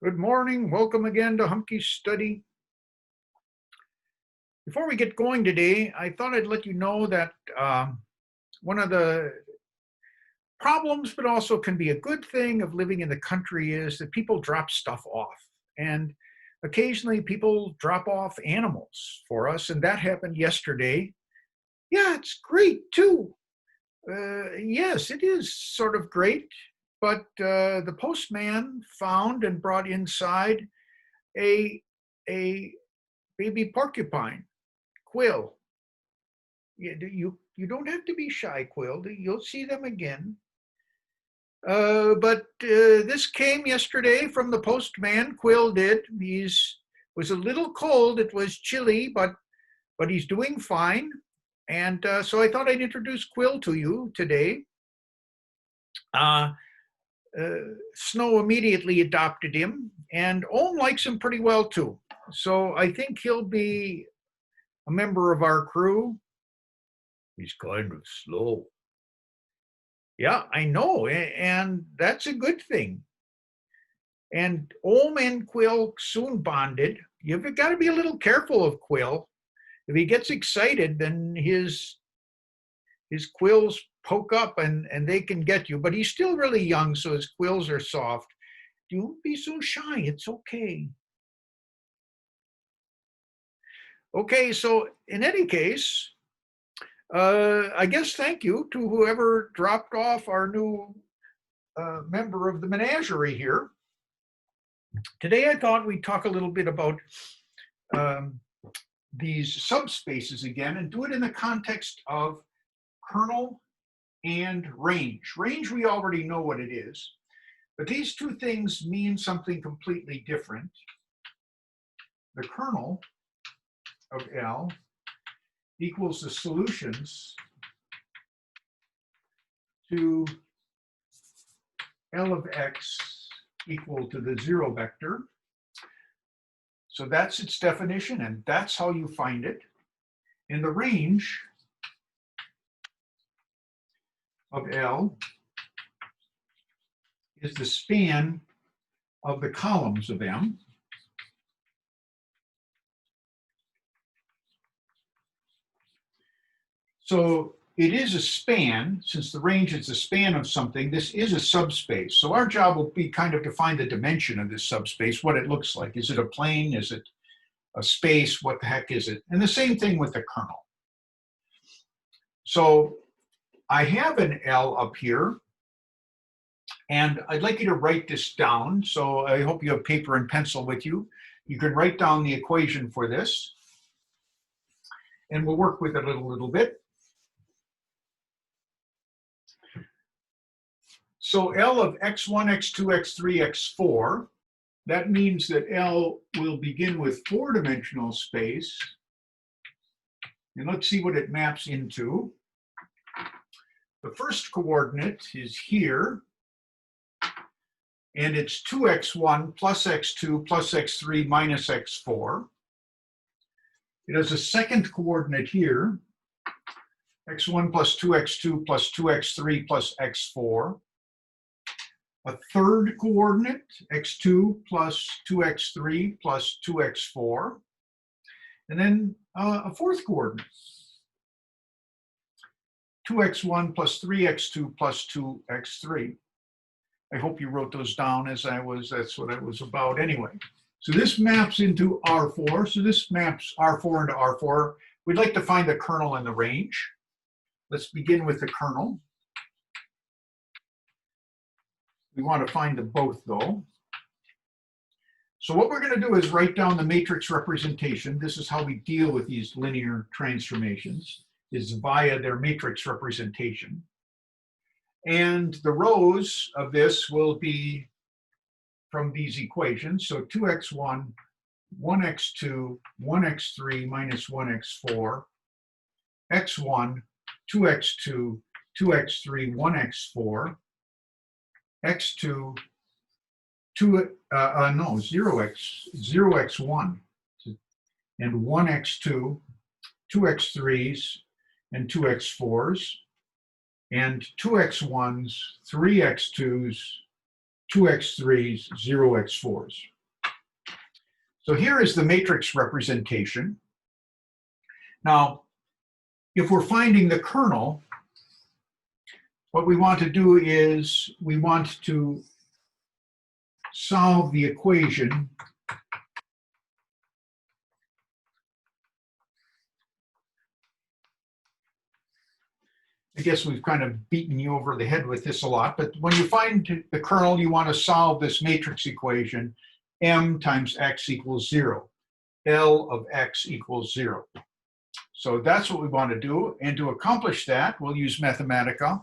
Good morning. Welcome again to Humke's Study. Before we get going today, I thought I'd let you know that one of the problems, but also can be a good thing of living in the country is that people drop stuff off. And occasionally people drop off animals for us, and that happened yesterday. Yeah, it's great too. Yes, it is sort of great, but the postman found and brought inside a a baby porcupine, Quill. You don't have to be shy, Quill. You'll see them again. But this came yesterday from the postman. Quill did. He's was a little cold. It was chilly, but he's doing fine. And so I thought I'd introduce Quill to you today. Uh, Snow immediately adopted him, and Ohm likes him pretty well too. So I think he'll be a member of our crew. He's kind of slow. Yeah, I know, and that's a good thing. And Ohm and Quill soon bonded. You've got to be a little careful of Quill. If he gets excited, then his quills poke up and they can get you. But he's still really young, so his quills are soft. Don't be so shy. It's okay. Okay, so in any case, I guess thank you to whoever dropped off our new member of the menagerie here. Today I thought we'd talk a little bit about these subspaces again and do it in the context of kernel and range. Range, we already know what it is, but these two things mean something completely different. The kernel of L equals the solutions to L of X equal to the zero vector. So that's its definition, and that's how you find it. And the range of L is the span of the columns of M. So it is a span. Since the range is a span of something, this is a subspace. So our job will be kind of to find the dimension of this subspace, what it looks like. Is it a plane? Is it a space? What the heck is it? And the same thing with the kernel. So I have an L up here, and I'd like you to write this down. So I hope you have paper and pencil with you. You can write down the equation for this, and we'll work with it a little bit. So L of x1, x2, x3, x4, that means that L will begin with four-dimensional space. And let's see what it maps into. The first coordinate is here, and it's 2x1 plus x2 plus x3 minus x4. It has a second coordinate here, x1 plus 2x2 plus 2x3 plus x4. A third coordinate, x2 plus 2x3 plus 2x4. And then a fourth coordinate, 2x1 plus 3x2 plus 2x3. I hope you wrote those down as that's what I was about anyway. So this maps into R4. So this maps R4 into R4. We'd like to find the kernel and the range. Let's begin with the kernel. We want to find the both though. So what we're going to do is write down the matrix representation. This is how we deal with these linear transformations, is via their matrix representation. And the rows of this will be from these equations. So 2x1, 1x2, 1x3 minus 1x4, x1, 2x2, 2x3, 1x4, x2, 0x1, and 1x2, 2x3s, and 2x4s, and 2x1s, 3x2s, 2x3s, 0x4s. So here is the matrix representation. Now, if we're finding the kernel, what we want to do is we want to solve the equation I guess we've kind of beaten you over the head with this a lot, but when you find the kernel, you want to solve this matrix equation, m times x equals 0, L of x equals 0. So that's what we want to do, and to accomplish that, we'll use Mathematica.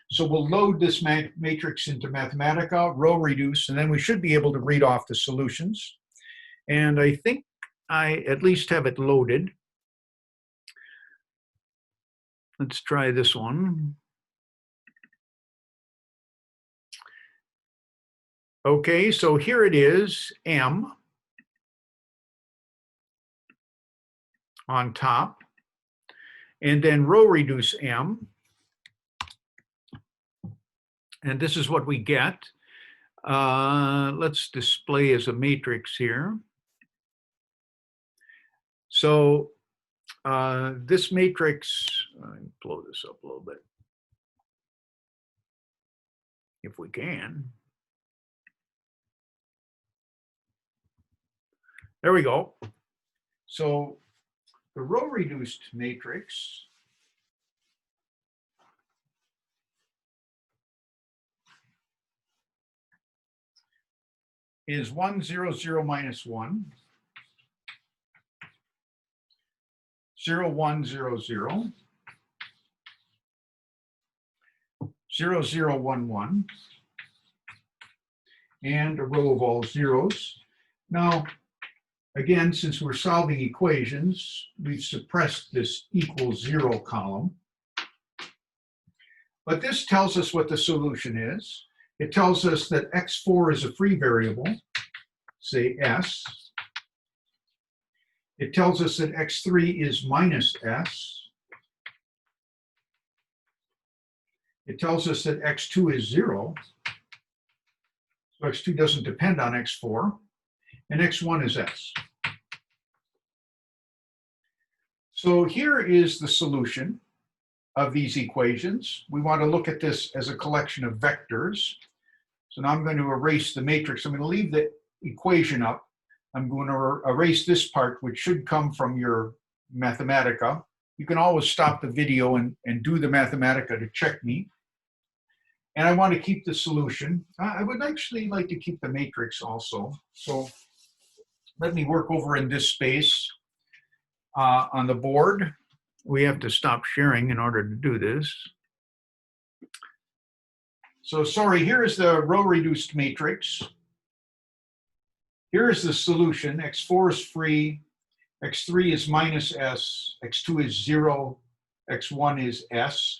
So we'll load this matrix into Mathematica, row reduce, and then we should be able to read off the solutions. And I think I at least have it loaded. Let's try this one. Okay, so here it is, M on top, and then row reduce M. And this is what we get. Let's display as a matrix here. So this matrix, let me blow this up a little bit, if we can. There we go. So the row reduced matrix is 1, 0, 0, minus 1, 0, 1, 0, 0, 0, 0, 1, 1, and a row of all zeros. Now, again, since we're solving equations, we've suppressed this equals 0 column. But this tells us what the solution is. It tells us that x4 is a free variable, say s. It tells us that x3 is minus s. It tells us that x2 is 0. So x2 doesn't depend on x4. And x1 is s. So here is the solution of these equations. We want to look at this as a collection of vectors. So now I'm going to erase the matrix. I'm going to leave the equation up. I'm going to erase this part, which should come from your Mathematica. You can always stop the video and do the Mathematica to check me. And I want to keep the solution. I would actually like to keep the matrix also. So let me work over in this space on the board. We have to stop sharing in order to do this. So sorry, here is the row reduced matrix. Here is the solution. x4 is free, x3 is minus s, x2 is 0, x1 is s.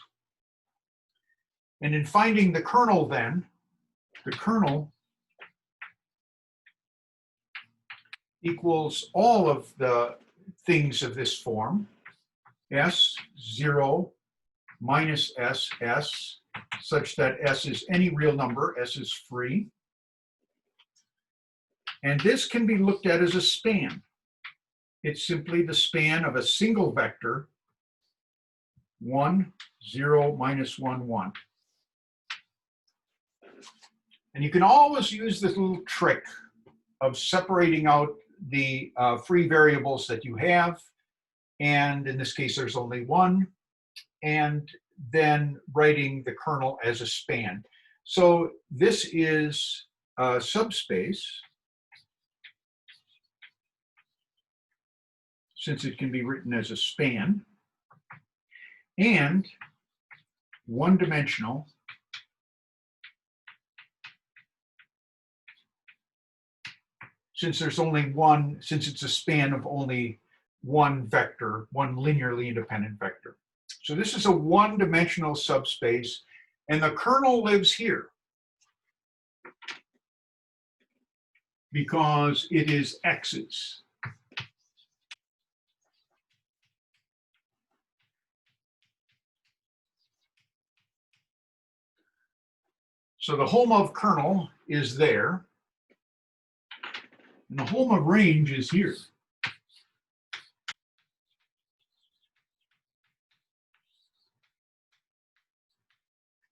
And in finding the kernel then, the kernel equals all of the things of this form, s, 0, minus s, s, such that s is any real number, s is free. And this can be looked at as a span. It's simply the span of a single vector, 1, 0, minus 1, 1. And you can always use this little trick of separating out the free variables that you have. And in this case, there's only one. And then writing the kernel as a span. So this is a subspace, since it can be written as a span, and one-dimensional, since there's only one, since it's a span of only one vector, one linearly independent vector. So this is a one-dimensional subspace, and the kernel lives here because it is x's. So the home of kernel is there. And the home of range is here.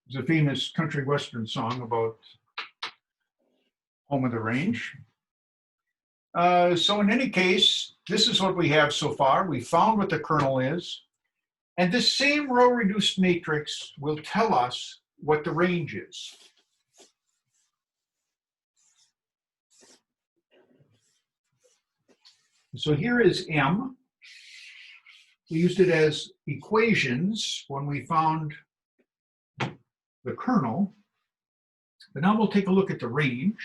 There's a famous country western song about home of the range. So in any case, this is what we have so far. We found what the kernel is. And this same row-reduced matrix will tell us what the range is. So here is M. We used it as equations when we found the kernel. But now we'll take a look at the range.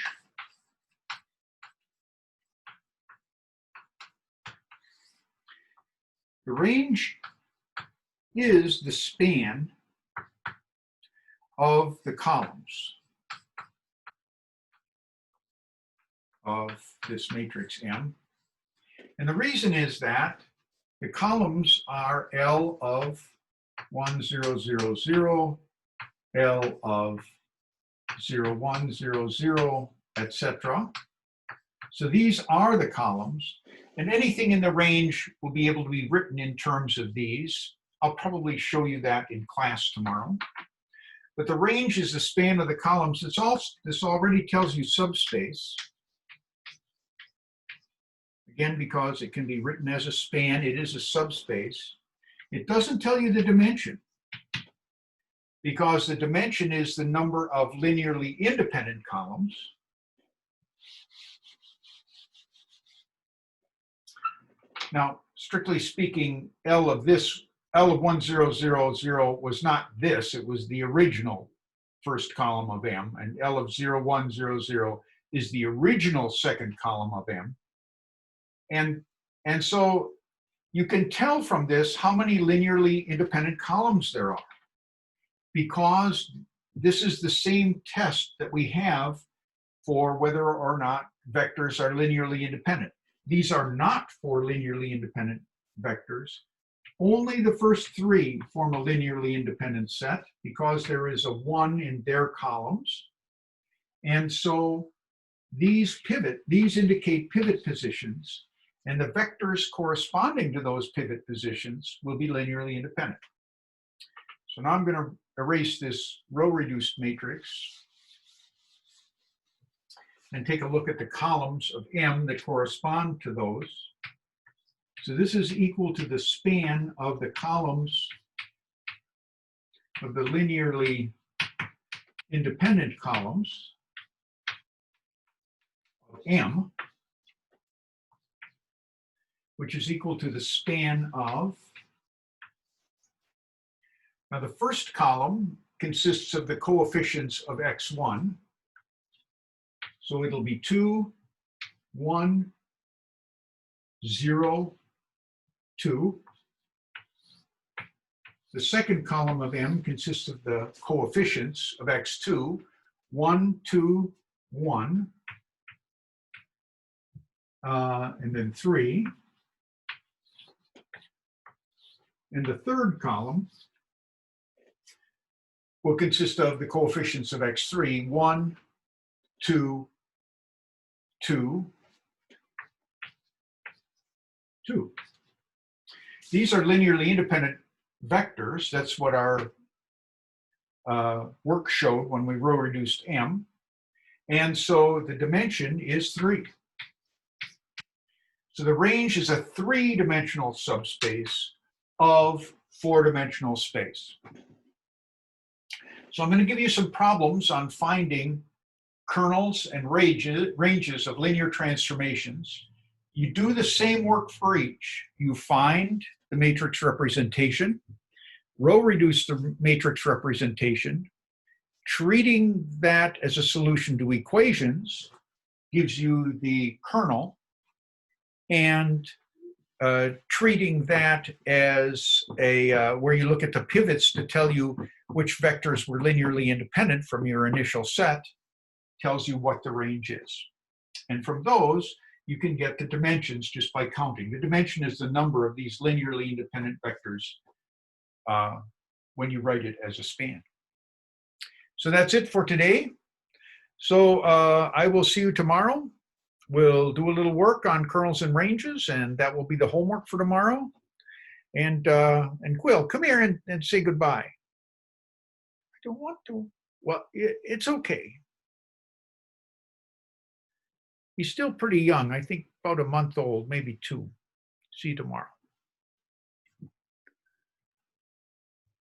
The range is the span of the columns of this matrix M. And the reason is that the columns are L of 1, 0, 0, 0, L of 0, 1, 0, 0, etc. So these are the columns, and anything in the range will be able to be written in terms of these. I'll probably show you that in class tomorrow. But the range is the span of the columns. This already tells you subspace. Again, because it can be written as a span, it is a subspace. It doesn't tell you the dimension, because the dimension is the number of linearly independent columns. Now, strictly speaking, L of 1, 0, 0, 0 was not this, it was the original first column of M, and L of 0, 1, 0, 0 is the original second column of M. And so you can tell from this how many linearly independent columns there are, because this is the same test that we have for whether or not vectors are linearly independent. These are not four linearly independent vectors. Only the first three form a linearly independent set because there is a 1 in their columns. And so these indicate pivot positions, and the vectors corresponding to those pivot positions will be linearly independent. So now I'm going to erase this row-reduced matrix and take a look at the columns of M that correspond to those. So this is equal to the span of the columns of the linearly independent columns of M, which is equal to the span of, now the first column consists of the coefficients of x1. So it'll be 2, 1, 0, 2. The second column of M consists of the coefficients of x2, 1, 2, 1, and then 3. And the third column will consist of the coefficients of x3, 1, 2, 2, 2. These are linearly independent vectors. That's what our work showed when we row reduced M. And so the dimension is 3. So the range is a 3-dimensional subspace of 4-dimensional space. So I'm going to give you some problems on finding kernels and ranges of linear transformations. You do the same work for each. You find the matrix representation, row reduce the matrix representation. Treating that as a solution to equations gives you the kernel, and treating that as where you look at the pivots to tell you which vectors were linearly independent from your initial set tells you what the range is. And from those, you can get the dimensions just by counting. The dimension is the number of these linearly independent vectors when you write it as a span. So that's it for today. So I will see you tomorrow. We'll do a little work on kernels and ranges, and that will be the homework for tomorrow. And Quill, come here and say goodbye. I don't want to. Well, it's okay. He's still pretty young. I think about a month old, maybe two. See you tomorrow.